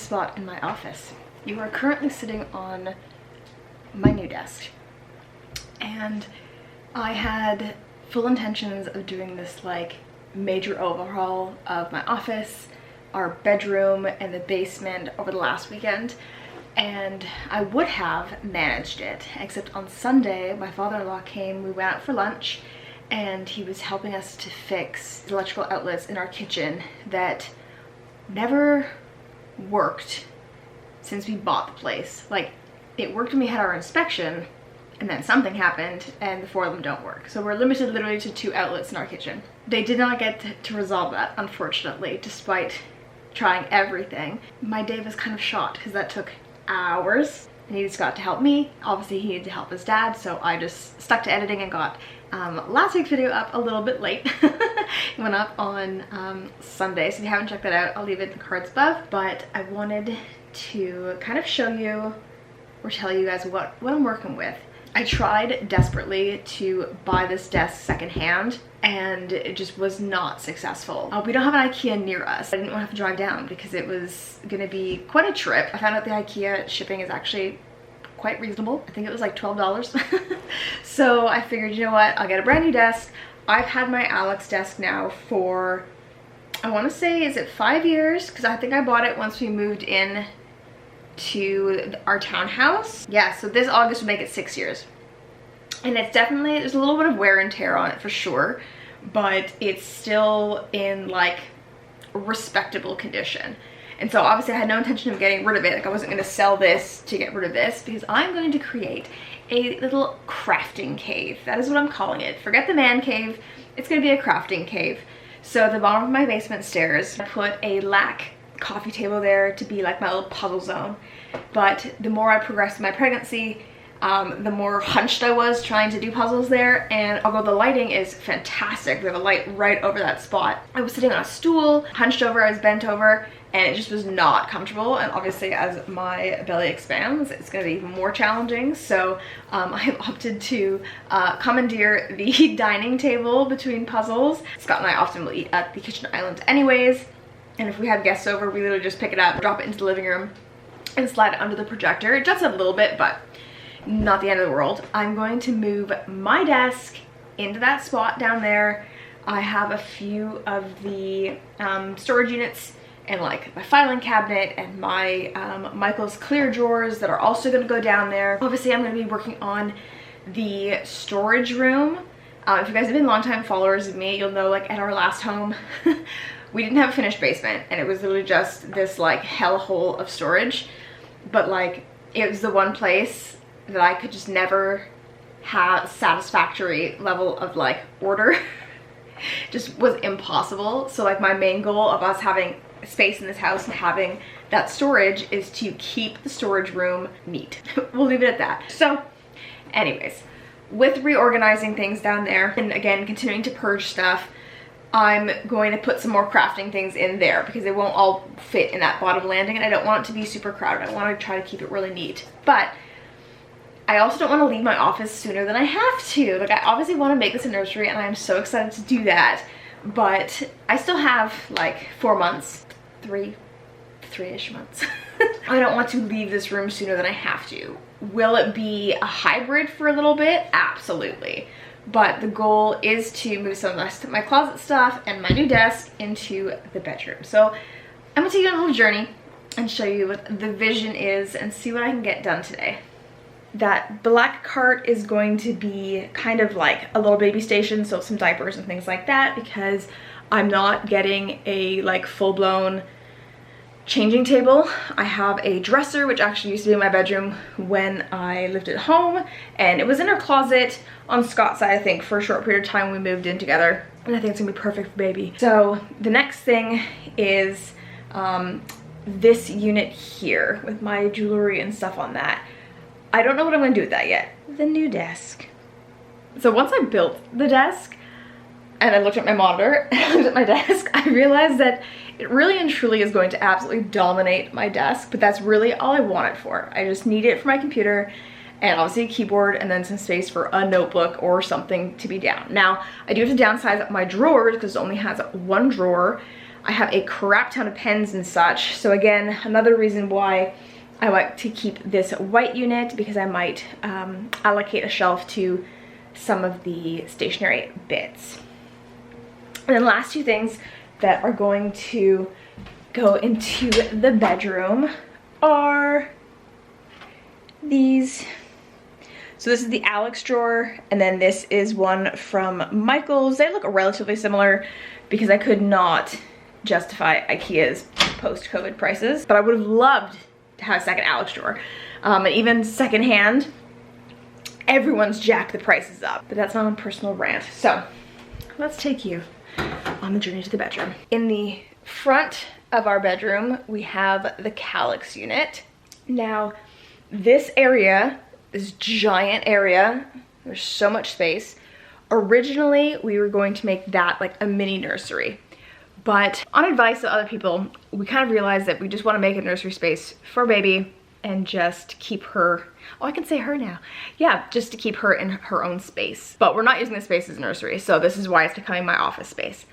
spot in my office. You are currently sitting on my new desk, and I had full intentions of doing this like major overhaul of my office, our bedroom, and the basement over the last weekend, and I would have managed it, except on Sunday my father-in-law came. We went out for lunch and he was helping us to fix the electrical outlets in our kitchen that never worked since we bought the place. Like, it worked when we had our inspection, and then something happened and the 4 of them don't work. So we're limited literally to 2 outlets in our kitchen. They did not get to resolve that, unfortunately, despite trying everything. My day was kind of shot because that took hours. I needed Scott to help me. Obviously he needed to help his dad, so I just stuck to editing and got last week's video up a little bit late. It went up on Sunday, so if you haven't checked that out, I'll leave it in the cards above. But I wanted to kind of show you or tell you guys what I'm working with. I tried desperately to buy this desk secondhand, and it just was not successful. We don't have an IKEA near us. I didn't want to have to drive down because it was gonna be quite a trip. I found out the IKEA shipping is actually quite reasonable. I think it was like $12. So I figured, you know what, I'll get a brand new desk. I've had my Alex desk now for, I want to say, is it 5 years? Because I think I bought it once we moved in to our townhouse. Yeah, so this August would make it 6 years. And it's definitely, there's a little bit of wear and tear on it for sure, but it's still in like respectable condition. And so obviously I had no intention of getting rid of it. Like, I wasn't going to sell this to get rid of this, because I'm going to create a little crafting cave. That is what I'm calling it. Forget the man cave. It's going to be a crafting cave. So at the bottom of my basement stairs, I put a lac coffee table there to be like my little puzzle zone. But the more I progressed in my pregnancy, the more hunched I was trying to do puzzles there. And although the lighting is fantastic, we have a light right over that spot, I was sitting on a stool, hunched over, I was bent over, and it just was not comfortable. And obviously as my belly expands, it's going to be even more challenging. So I've opted to commandeer the dining table between puzzles. Scott and I often will eat at the kitchen island anyways, and if we have guests over, we literally just pick it up, drop it into the living room, and slide it under the projector. It does a little bit, but not the end of the world. I'm going to move my desk into that spot down there. I have a few of the storage units and like my filing cabinet and my Michael's clear drawers that are also going to go down there. Obviously I'm going to be working on the storage room. If you guys have been longtime followers of me, you'll know, like, at our last home we didn't have a finished basement, and it was literally just this like hellhole of storage. But like, it was the one place that I could just never have satisfactory level of like order. Just was impossible. So like, my main goal of us having space in this house and having that storage is to keep the storage room neat. We'll leave it at that. So anyways, with reorganizing things down there and again continuing to purge stuff, I'm going to put some more crafting things in there because they won't all fit in that bottom landing, and I don't want it to be super crowded. I want to try to keep it really neat. But I also don't want to leave my office sooner than I have to. Like, I obviously want to make this a nursery, and I'm so excited to do that. But I still have like 4 months, three-ish months. I don't want to leave this room sooner than I have to. Will it be a hybrid for a little bit? Absolutely. But the goal is to move some of my closet stuff and my new desk into the bedroom. So I'm gonna take you on a little journey and show you what the vision is and see what I can get done today. That black cart is going to be kind of like a little baby station, so some diapers and things like that, because I'm not getting a like full-blown changing table. I have a dresser, which actually used to be in my bedroom when I lived at home, and it was in our closet on Scott's side, I think, for a short period of time when we moved in together, and I think it's gonna be perfect for baby. So the next thing is this unit here with my jewelry and stuff on that. I don't know what I'm gonna do with that yet. The new desk. So once I built the desk and I looked at my monitor and I looked at my desk, I realized that it really and truly is going to absolutely dominate my desk, but that's really all I want it for. I just need it for my computer and obviously a keyboard and then some space for a notebook or something to be down. Now, I do have to downsize my drawers because it only has one drawer. I have a crap ton of pens and such. So again, another reason why I like to keep this white unit, because I might allocate a shelf to some of the stationery bits. And then last two things that are going to go into the bedroom are these. So this is the Alex drawer, and then this is one from Michael's. They look relatively similar because I could not justify IKEA's post-COVID prices, but I would have loved to have a second Alex drawer. And even secondhand, everyone's jacked the prices up, but that's not a personal rant. So let's take you on the journey to the bedroom. In the front of our bedroom, we have the Calyx unit. Now, this area, this giant area, there's so much space. Originally, we were going to make that like a mini nursery, but on advice of other people, we kind of realized that we just want to make a nursery space for baby and just keep her, oh, I can say her now. Yeah, just to keep her in her own space. But we're not using the space as a nursery, so this is why it's becoming my office space.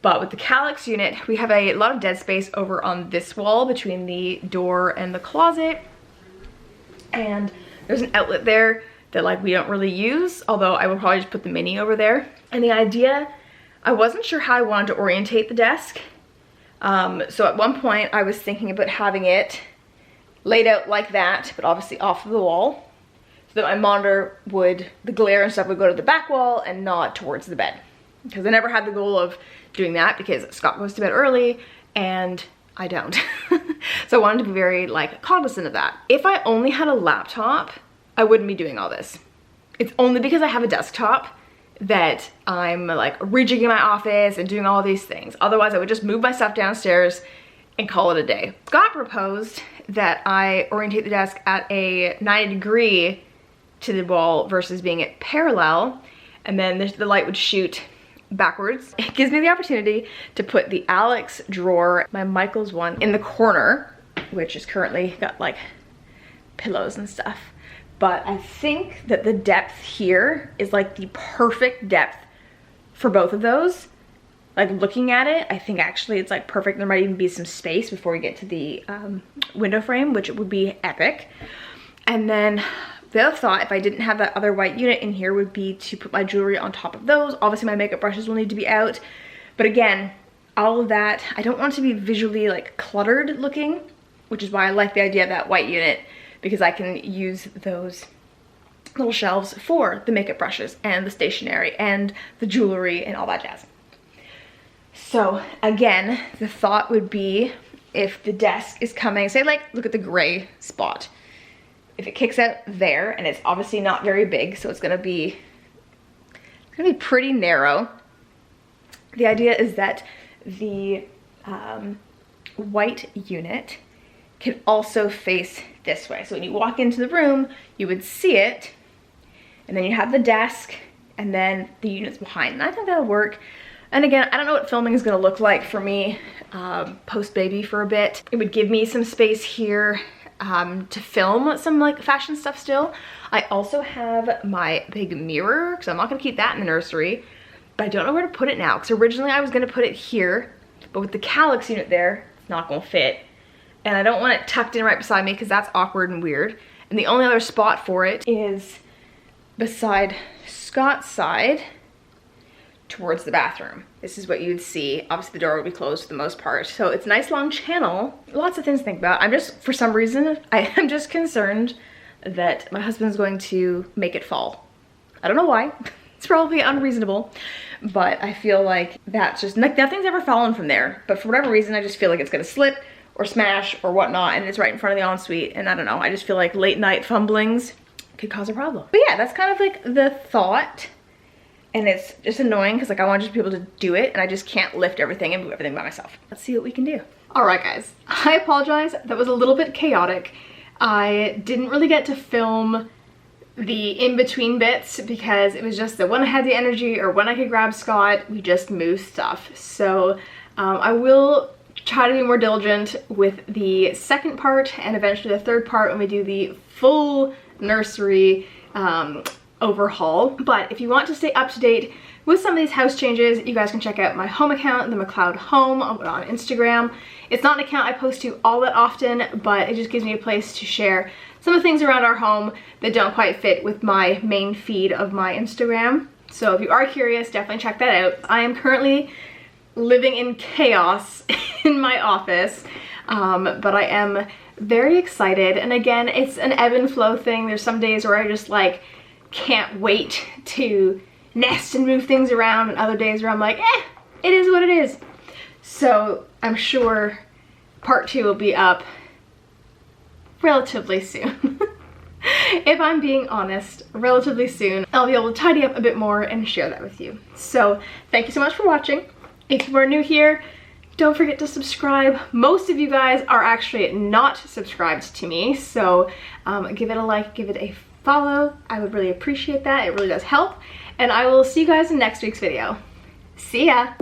But with the Calyx unit, we have a lot of dead space over on this wall between the door and the closet. And there's an outlet there that like we don't really use, although I would probably just put the mini over there. And the idea, I wasn't sure how I wanted to orientate the desk. So at one point I was thinking about having it laid out like that, but obviously off of the wall, so that my monitor would, the glare and stuff would go to the back wall and not towards the bed. Because I never had the goal of doing that because Scott goes to bed early and I don't. So I wanted to be very like cognizant of that. If I only had a laptop, I wouldn't be doing all this. It's only because I have a desktop that I'm like rejigging my office and doing all these things. Otherwise I would just move my stuff downstairs and call it a day. Scott proposed that I orientate the desk at a 90-degree to the wall versus being at parallel, and then the light would shoot backwards. It gives me the opportunity to put the Alex drawer, my Michael's one, in the corner, which is currently got like pillows and stuff. But I think that the depth here is like the perfect depth for both of those. Like looking at it, I think actually it's like perfect. There might even be some space before we get to the window frame, which would be epic. And then the other thought, if I didn't have that other white unit in here, would be to put my jewelry on top of those. Obviously my makeup brushes will need to be out. But again, all of that, I don't want it to be visually like cluttered looking, which is why I like the idea of that white unit, because I can use those little shelves for the makeup brushes and the stationery and the jewelry and all that jazz. So again, the thought would be if the desk is coming, say like, look at the gray spot. If it kicks out there, and it's obviously not very big, so it's gonna be pretty narrow. The idea is that the white unit can also face this way. So when you walk into the room, you would see it, and then you have the desk, and then the unit's behind. And I think that'll work. And again, I don't know what filming is gonna look like for me post-baby for a bit. It would give me some space here to film some like fashion stuff still. I also have my big mirror, because I'm not gonna keep that in the nursery, but I don't know where to put it now, because originally I was gonna put it here, but with the Calyx unit there, it's not gonna fit. And I don't want it tucked in right beside me because that's awkward and weird. And the only other spot for it is beside Scott's side towards the bathroom. This is what you'd see. Obviously the door would be closed for the most part. So it's a nice long channel. Lots of things to think about. I'm just, for some reason, I am just concerned that my husband's going to make it fall. I don't know why. It's probably unreasonable, but I feel like that's just, like, nothing's ever fallen from there. But for whatever reason, I just feel like it's gonna slip or smash or whatnot, and it's right in front of the ensuite, and I don't know, I just feel like late night fumblings could cause a problem. But yeah, that's kind of like the thought. And it's just annoying because like I want just people to do it, and I just can't lift everything and move everything by myself. Let's see what we can do. All right, guys, I apologize. That was a little bit chaotic. I didn't really get to film the in-between bits because it was just that when I had the energy or when I could grab Scott, we just moved stuff. So I will try to be more diligent with the second part and eventually the third part when we do the full nursery overhaul. But if you want to stay up to date with some of these house changes, you guys can check out my home account, the McLeod Home, on Instagram. It's not an account I post to all that often, but it just gives me a place to share some of the things around our home that don't quite fit with my main feed of my Instagram. So if you are curious, definitely check that out. I am currently living in chaos in my office, but I am very excited. And again, it's an ebb and flow thing. There's some days where I just like can't wait to nest and move things around, and other days where I'm like, it is what it is. So I'm sure part 2 will be up relatively soon. If I'm being honest, relatively soon. I'll be able to tidy up a bit more and share that with you. So thank you so much for watching. If you are new here, don't forget to subscribe. Most of you guys are actually not subscribed to me, so give it a like, give it a follow. I would really appreciate that. It really does help. And I will see you guys in next week's video. See ya!